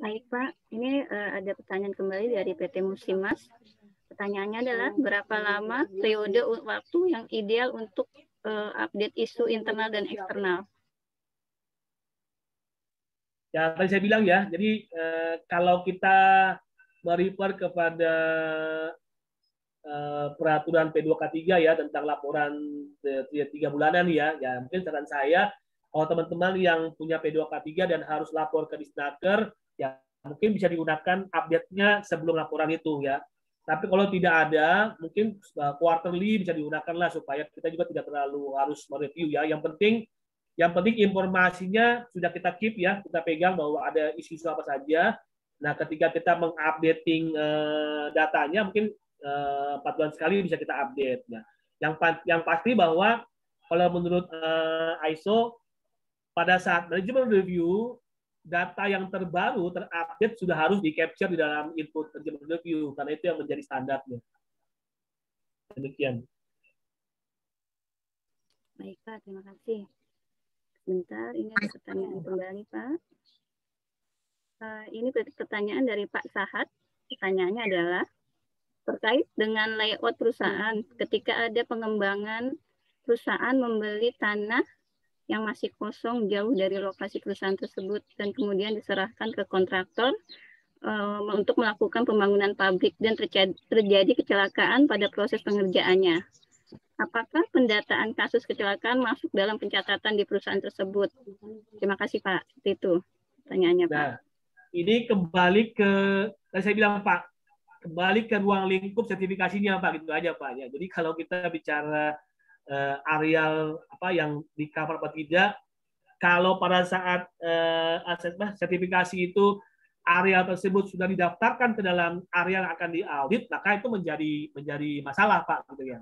Baik Pak, ini ada pertanyaan kembali dari PT Musimas. Pertanyaannya adalah berapa lama periode waktu yang ideal untuk update isu internal dan eksternal? Ya, tadi saya bilang ya, jadi kalau kita merefer kepada peraturan P2K3 ya tentang laporan 3 bulanan ya mungkin saran saya kalau teman-teman yang punya P2K3 dan harus lapor ke Disnaker ya mungkin bisa digunakan update-nya sebelum laporan itu ya. Tapi kalau tidak ada mungkin quarterly bisa digunakan lah supaya kita juga tidak terlalu harus mereview ya. Yang penting informasinya sudah kita keep ya, kita pegang bahwa ada isu-isu apa saja. Nah, ketika kita mengupdating datanya mungkin 4 bulan sekali bisa kita update. Nah, yang pasti bahwa kalau menurut ISO pada saat manajemen review data yang terbaru terupdate sudah harus di capture di dalam input manajemen review karena itu yang menjadi standarnya. Demikian. Baik Pak, terima kasih. Sebentar, ini ada pertanyaan kembali Pak. Ini pertanyaan dari Pak Sahat. Pertanyaannya adalah terkait dengan layout perusahaan. Ketika ada pengembangan perusahaan membeli tanah yang masih kosong jauh dari lokasi perusahaan tersebut dan kemudian diserahkan ke kontraktor untuk melakukan pembangunan pabrik dan terjadi kecelakaan pada proses pengerjaannya. Apakah pendataan kasus kecelakaan masuk dalam pencatatan di perusahaan tersebut? Terima kasih Pak. Itu pertanyaannya Pak. Nah, ini kembali ke, tadi saya bilang Pak, kembali ke ruang lingkup sertifikasinya Pak, gitu aja Pak. Ya. Jadi kalau kita bicara areal apa yang di cover apa tidak, kalau pada saat sertifikasi itu area tersebut sudah didaftarkan ke dalam area yang akan diaudit, maka itu menjadi masalah Pak, gitu ya.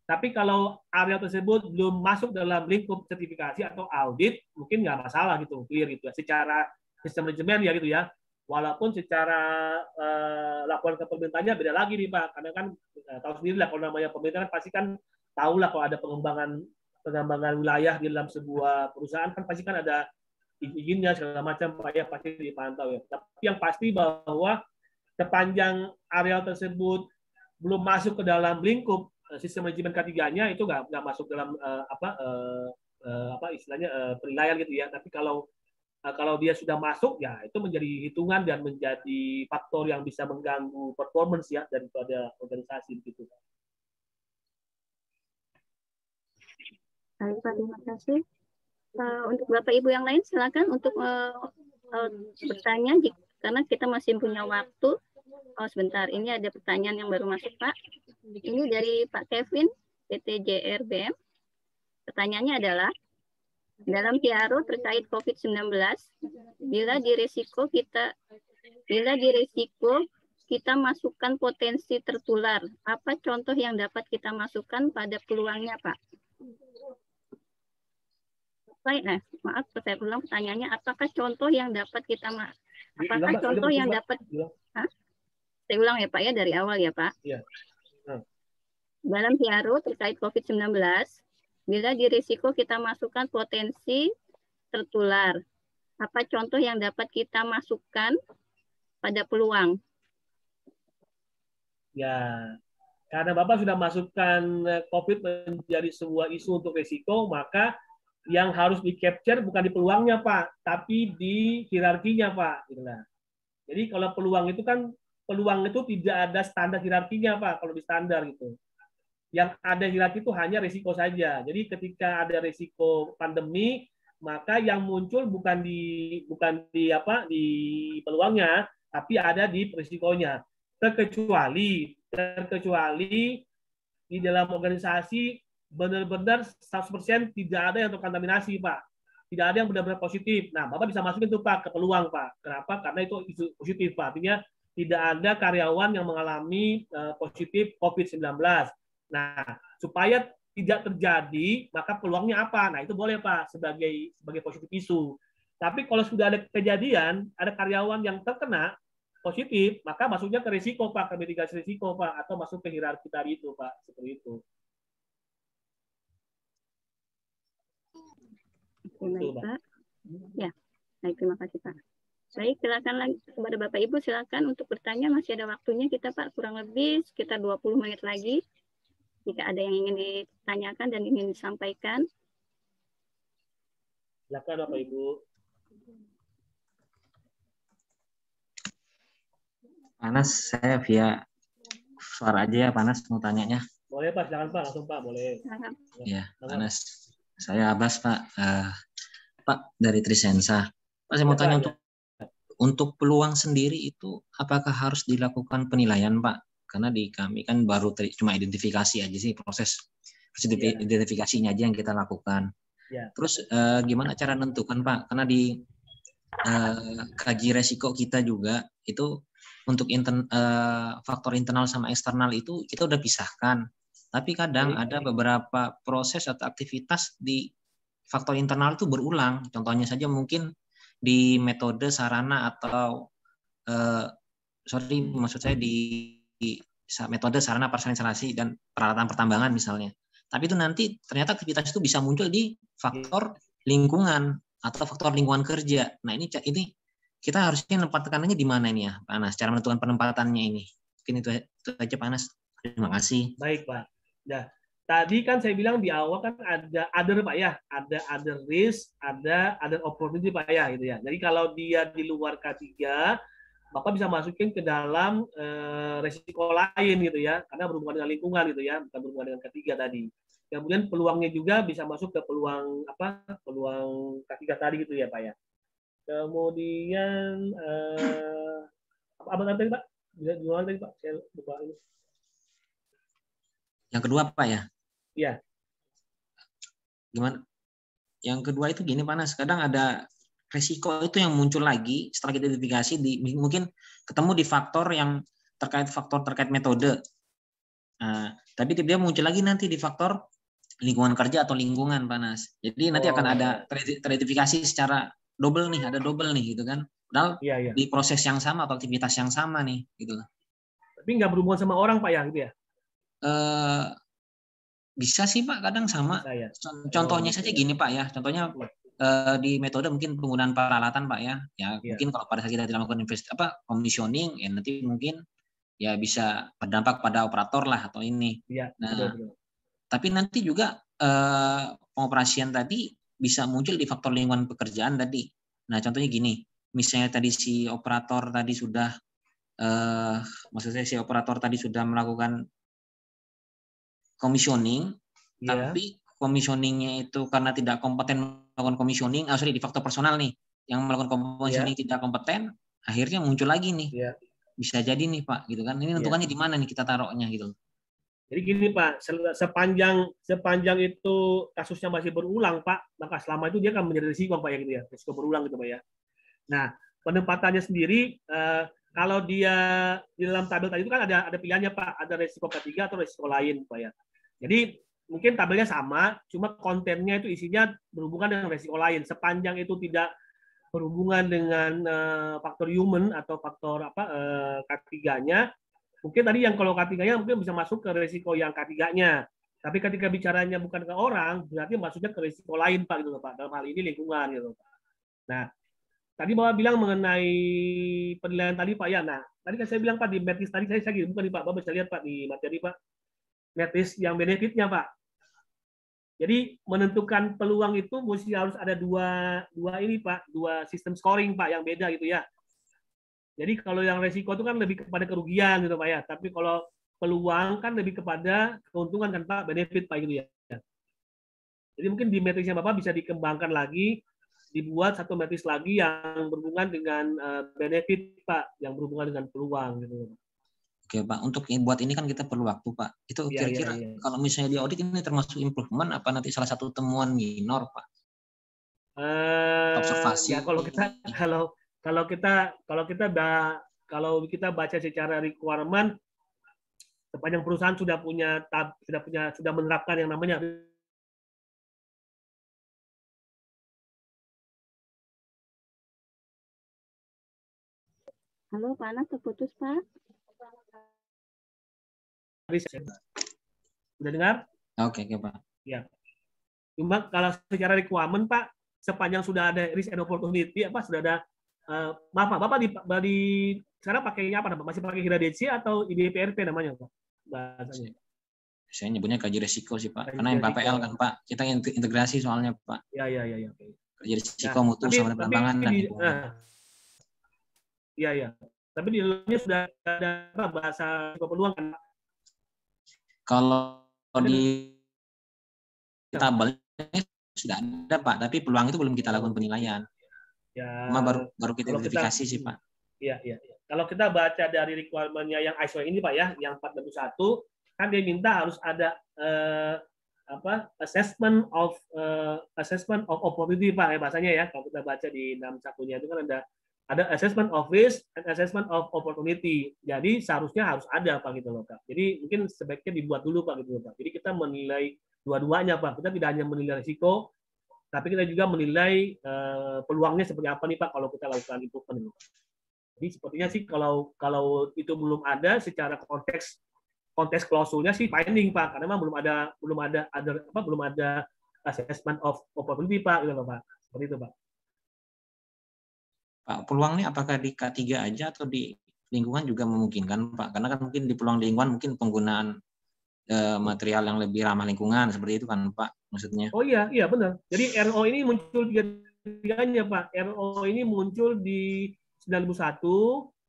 Tapi kalau area tersebut belum masuk dalam lingkup sertifikasi atau audit, mungkin nggak masalah gitu, clear gitu ya. Secara sistem manajemen ya gitu ya. Walaupun secara laporan ke pemerintahnya beda lagi nih Pak, karena kan tahu sendiri lah kalau namanya pemerintah kan pasti kan tahu lah kalau ada pengembangan wilayah di dalam sebuah perusahaan kan pasti kan ada izinnya segala macam Pak ya pasti dipantau ya. Tapi yang pasti bahwa sepanjang area tersebut belum masuk ke dalam lingkup sistem manajemen K3-nya itu nggak masuk dalam apa istilahnya penilaian gitu ya. Tapi kalau dia sudah masuk ya itu menjadi hitungan dan menjadi faktor yang bisa mengganggu performance ya daripada organisasi begitu. Baik Pak, terima kasih. Untuk Bapak Ibu yang lain silakan untuk bertanya karena kita masih punya waktu. Oh sebentar, ini ada pertanyaan yang baru masuk Pak. Ini dari Pak Kevin, PT JRBM. Pertanyaannya adalah, dalam PIARO terkait COVID-19, bila di risiko kita masukkan potensi tertular, apa contoh yang dapat kita masukkan pada peluangnya Pak? Maaf, saya ulang pertanyaannya, apakah contoh yang dapat kita saya ulang ya Pak ya, dari awal ya Pak. Iya. Dalam PIARO terkait COVID-19, bila di risiko kita masukkan potensi tertular, apa contoh yang dapat kita masukkan pada peluang? Ya, karena Bapak sudah masukkan COVID menjadi sebuah isu untuk risiko, maka yang harus di-capture bukan di peluangnya, Pak, tapi di hierarkinya, Pak. Jadi kalau peluang itu tidak ada standar hierarkinya, Pak, kalau di standar gitu. Yang ada hierarki itu hanya risiko saja. Jadi ketika ada risiko pandemi, maka yang muncul bukan di peluangnya, tapi ada di risikonya. Terkecuali di dalam organisasi benar-benar 100% tidak ada yang terkontaminasi, Pak. Tidak ada yang benar-benar positif. Nah, Bapak bisa masukin itu, Pak, ke peluang, Pak. Kenapa? Karena itu isu positif, Pak. Artinya tidak ada karyawan yang mengalami positif COVID-19. Nah, supaya tidak terjadi, maka peluangnya apa? Nah, itu boleh, Pak, sebagai positif isu. Tapi kalau sudah ada kejadian, ada karyawan yang terkena positif, maka masuknya ke risiko, Pak, ke mitigasi risiko, Pak, atau masuk ke hierarki tadi itu, Pak, seperti itu. Oke, baik, Pak. Ya, baik, terima kasih, Pak. Baik, silakan lagi kepada Bapak Ibu, silakan untuk bertanya, masih ada waktunya kita Pak, kurang lebih sekitar 20 menit lagi. Jika ada yang ingin ditanyakan dan ingin disampaikan. Silakan Bapak Ibu. Panas, saya via suara aja ya, Panas mau tanyanya. Boleh Pak, silakan Pak, langsung Pak, boleh. Iya, Panas. Saya Abbas Pak, Pak dari Trisensa. Pak, saya mau tanya untuk peluang sendiri itu apakah harus dilakukan penilaian Pak? Karena di kami kan baru cuma identifikasi aja sih, proses identifikasinya aja yang kita lakukan. Terus gimana cara menentukan Pak? Karena di kaji resiko kita juga itu untuk faktor internal sama eksternal itu kita udah pisahkan. Tapi kadang ada beberapa proses atau aktivitas di faktor internal itu berulang. Contohnya saja mungkin di metode sarana atau maksud saya di metode sarana prasarana instalasi dan peralatan pertambangan misalnya. Tapi itu nanti ternyata aktivitas itu bisa muncul di faktor lingkungan atau faktor lingkungan kerja. Nah ini kita harusnya menempatkannya di mana ini ya, Pak Anas? Cara menentukan penempatannya ini. Mungkin itu aja Pak Anas. Terima kasih. Baik Pak. Nah, tadi kan saya bilang di awal kan ada other Pak ya, ada other risk, ada other opportunity Pak ya, gitu ya. Jadi kalau dia di luar K3, Bapak bisa masukin ke dalam resiko lain gitu ya, karena berhubungan dengan lingkungan gitu ya, bukan berhubungan dengan K3 tadi. Kemudian peluangnya juga bisa masuk ke peluang peluang K3 tadi gitu ya Pak ya. Kemudian apa tadi Pak? Bisa diulang tadi Pak? Saya lupa ini. Yang kedua apa ya? Iya. Gimana? Yang kedua itu gini Panas, kadang ada resiko itu yang muncul lagi setelah kita identifikasi mungkin ketemu di faktor yang terkait metode. Nah, tapi dia muncul lagi nanti di faktor lingkungan kerja atau lingkungan Panas. Jadi nanti akan ada teridentifikasi secara double nih, ada double nih gitu kan. Padahal di proses yang sama atau aktivitas yang sama nih gitu. Tapi nggak berhubungan sama orang Pak ya gitu ya? Bisa sih Pak, kadang sama. Contohnya saja gini Pak ya, contohnya di metode mungkin penggunaan peralatan Pak ya. Mungkin kalau pada saat kita dilakukan commissioning ya nanti mungkin ya bisa berdampak pada operator lah atau ini. Betul. Tapi nanti juga pengoperasian tadi bisa muncul di faktor lingkungan pekerjaan tadi. Nah contohnya gini, misalnya tadi si operator tadi sudah melakukan commissioning, tapi commissioningnya itu karena tidak kompeten melakukan commissioning, di faktor personal nih, yang melakukan commissioning tidak kompeten, akhirnya muncul lagi nih, bisa jadi nih Pak, gitu kan? Ini tentukannya di mana nih kita taruhnya gitu? Jadi gini Pak, sepanjang itu kasusnya masih berulang Pak, maka selama itu dia akan menjadi risiko Pak ya gitu ya, risiko berulang gitu Pak ya. Nah penempatannya sendiri, kalau dia di dalam tabel tadi itu kan ada pilihannya Pak, ada risiko K3 atau risiko lain Pak ya. Jadi mungkin tabelnya sama, cuma kontennya itu isinya berhubungan dengan risiko lain. Sepanjang itu tidak berhubungan dengan faktor human atau faktor K3-nya, mungkin tadi yang kalau K3-nya mungkin bisa masuk ke risiko yang K3-nya. Tapi ketika bicaranya bukan ke orang, berarti maksudnya ke risiko lain Pak gitu Pak. Dalam hal ini lingkungan gitu Pak. Nah, tadi Bapak bilang mengenai penilaian tadi Pak ya. Nah, tadi kan saya bilang Pak di metris tadi saya bukan nih Pak, Bapak bisa lihat Pak di materi Pak. Metris yang benefitnya Pak. Jadi menentukan peluang itu mesti harus ada dua ini Pak, dua sistem scoring Pak yang beda gitu ya. Jadi kalau yang resiko itu kan lebih kepada kerugian gitu Pak ya. Tapi kalau peluang kan lebih kepada keuntungan kan Pak, benefit Pak gitu ya. Jadi mungkin di metrisnya Bapak bisa dikembangkan lagi, dibuat satu metris lagi yang berhubungan dengan benefit Pak, yang berhubungan dengan peluang gitu. Oke Pak, untuk buat ini kan kita perlu waktu Pak. Itu kira-kira kalau misalnya di audit ini termasuk improvement apa nanti salah satu temuan minor Pak? Observasi. Ya kalau kita baca secara requirement, sepanjang perusahaan sudah menerapkan yang namanya Halo, Pak Anas terputus Pak. Sudah dengar? Oke, Pak. Ya. Cuma kalau secara requirement Pak, sepanjang sudah ada risk and opportunity sudah ada maaf Pak, Bapak di sekarang pakainya apa Pak? Masih pakai Hiradechi atau IDPRP namanya Pak bahasanya? Saya nyebutnya kaji resiko sih Pak, Kaji karena yang resiko. PPL kan Pak, kita integrasi soalnya Pak. Ya. Kaji resiko mutu sama penerbangan dan lingkungan. Iya. Tapi di dalamnya sudah ada apa, bahasa peluang kan? Kalau di tabelnya sudah ada Pak, tapi peluang itu belum kita lakukan penilaian. Ya. Cuma baru kita identifikasi sih Pak. Iya. Kalau kita baca dari requirement-nya yang ISO ini Pak ya, yang 421 kan dia minta harus ada assessment of opportunity Pak ya bahasanya ya. Kalau kita baca di 61-nya itu kan ada assessment of risk and assessment of opportunity. Jadi seharusnya harus ada Pak gitu loh Pak. Jadi mungkin sebaiknya dibuat dulu Pak gitu loh Pak. Jadi kita menilai dua-duanya Pak. Kita tidak hanya menilai risiko, tapi kita juga menilai peluangnya seperti apa nih Pak kalau kita lakukan improvement. Jadi sepertinya sih kalau itu belum ada secara konteks klausulnya sih pending Pak, karena memang belum ada assessment of opportunity Pak gitu loh Pak. Seperti itu Pak. Pak, peluang ini apakah di K3 aja atau di lingkungan juga memungkinkan Pak? Karena kan mungkin di peluang di lingkungan mungkin penggunaan material yang lebih ramah lingkungan seperti itu kan Pak maksudnya. Oh iya benar. Jadi RO ini muncul tiga-tiganya Pak. RO ini muncul di 91,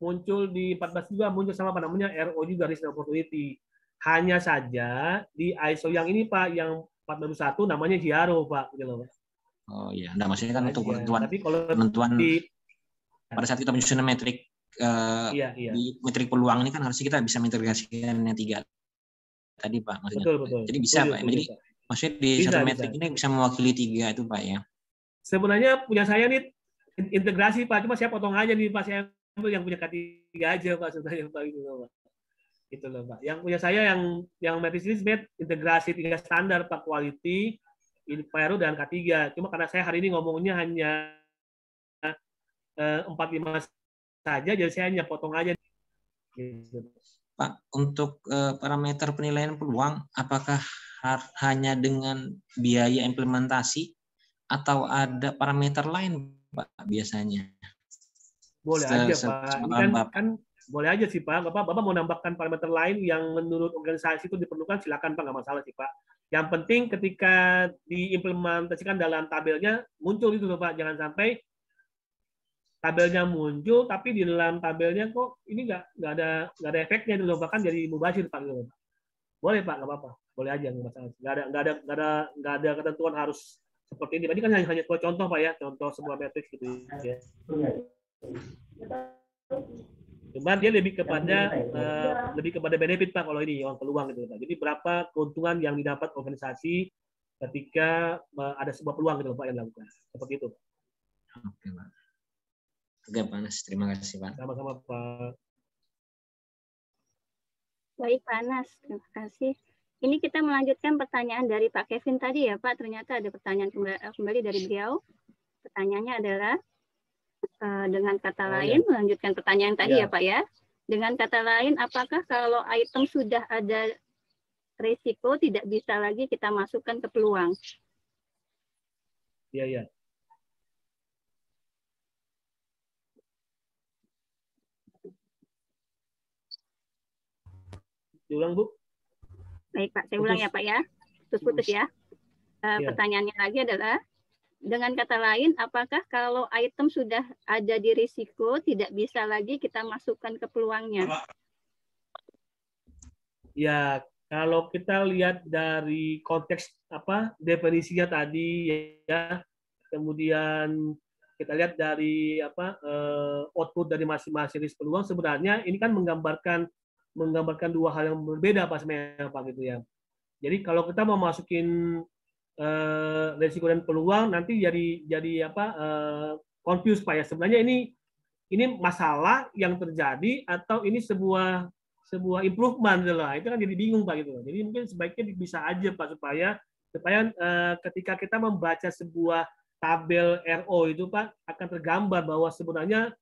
muncul di 14 juga, muncul sama apa namanya RO juga risk and opportunity. Hanya saja di ISO yang ini Pak, yang 421 namanya JIARO Pak gitu loh Pak. Oh iya, nah maksudnya kan untuk penentuan pada saat kita menyusun metrik di metrik peluang ini kan harusnya kita bisa mengintegrasikan yang 3 tadi Pak maksudnya. Betul. Jadi bisa Pak. Jadi maksudnya di satu metrik ini bisa mewakili 3 itu Pak ya. Sebenarnya punya saya nih integrasi Pak, cuma saya potong aja nih Pak, saya yang punya K3 aja Pak sebenarnya Pak gitu loh Pak. Gitu loh Pak. Yang punya saya yang metrik ini sebenarnya integrasi 3 standar Pak, quality, Enviro dan K3. Cuma karena saya hari ini ngomongnya hanya 45 saja, jadi saya hanya potong aja. Gitu. Pak, untuk parameter penilaian peluang, apakah hanya dengan biaya implementasi atau ada parameter lain Pak biasanya? Boleh aja Pak. Kan boleh aja sih Pak. Bapak mau nambahkan parameter lain yang menurut organisasi itu diperlukan, silakan Pak, nggak masalah sih Pak. Yang penting ketika diimplementasikan dalam tabelnya muncul itu loh Pak. Jangan sampai tabelnya muncul tapi di dalam tabelnya kok ini nggak ada efeknya dulu Pak, kan jadi mubazir Pak gitu. Boleh Pak, nggak apa-apa. Boleh aja, nggak masalah. Nggak ada ketentuan harus seperti ini. Tadi kan hanya contoh Pak ya, contoh sebuah metrik gitu ya. Cuman dia lebih kepada benefit Pak kalau ini yang peluang gitu Pak. Jadi berapa keuntungan yang didapat organisasi ketika ada sebuah peluang gitu Pak yang dilakukan. Seperti itu. Oke Pak. Oke Pak Anas, terima kasih Pak. Sama-sama Pak. Baik Pak Anas, terima kasih. Ini kita melanjutkan pertanyaan dari Pak Kevin tadi ya Pak. Ternyata ada pertanyaan kembali dari beliau. Pertanyaannya adalah dengan kata lain, melanjutkan pertanyaan tadi ya Pak ya. Dengan kata lain, apakah kalau item sudah ada risiko tidak bisa lagi kita masukkan ke peluang? Iya. Diulang Bu. Baik Pak, saya ulang ya Pak ya. Putus ya. Pertanyaannya lagi adalah, dengan kata lain, apakah kalau item sudah ada di risiko tidak bisa lagi kita masukkan ke peluangnya? Ya, kalau kita lihat dari konteks definisinya tadi ya, kemudian kita lihat dari output dari masing-masing risk peluang, sebenarnya ini kan menggambarkan dua hal yang berbeda Pak sebenarnya Pak gitu ya. Jadi kalau kita mau masukin risiko dan peluang nanti jadi confused Pak ya. Sebenarnya ini masalah yang terjadi atau ini sebuah improvement lah. Itu kan jadi bingung Pak gitu. Jadi mungkin sebaiknya bisa aja Pak supaya ketika kita membaca sebuah tabel RO itu Pak akan tergambar bahwa sebenarnya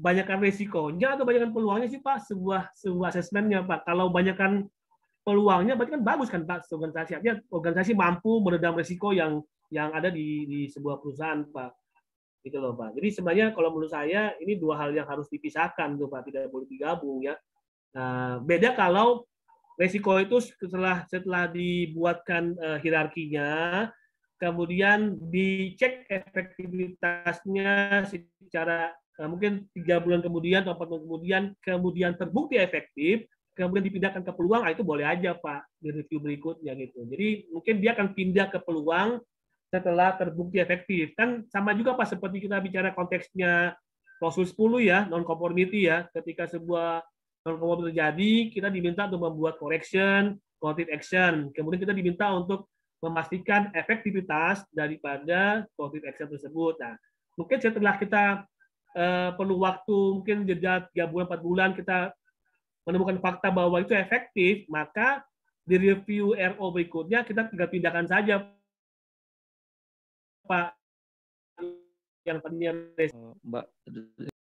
banyakkan risikonya atau banyakkan peluangnya sih Pak, sebuah asesmennya Pak. Kalau banyakkan peluangnya berarti kan bagus kan Pak, organisasi mampu meredam risiko yang ada di sebuah perusahaan Pak. gitu loh Pak. Jadi sebenarnya kalau menurut saya ini dua hal yang harus dipisahkan tuh Pak, tidak boleh digabung ya. Nah, beda kalau resiko itu setelah dibuatkan hierarkinya, kemudian dicek efektivitasnya secara mungkin 3 bulan kemudian atau 4 bulan kemudian terbukti efektif, kemudian dipindahkan ke peluang, itu boleh aja Pak di review berikutnya gitu. Jadi mungkin dia akan pindah ke peluang setelah terbukti efektif. Kan sama juga Pak seperti kita bicara konteksnya klausul 10 ya, non conformity ya, ketika sebuah non conformity terjadi, kita diminta untuk membuat correction, corrective action. Kemudian kita diminta untuk memastikan efektivitas daripada corrective action tersebut. Nah, mungkin setelah kita perlu waktu mungkin jeda 3 bulan 4 bulan kita menemukan fakta bahwa itu efektif, maka di review RO berikutnya kita tinggal pindahkan saja Pak yang tadinya Mbak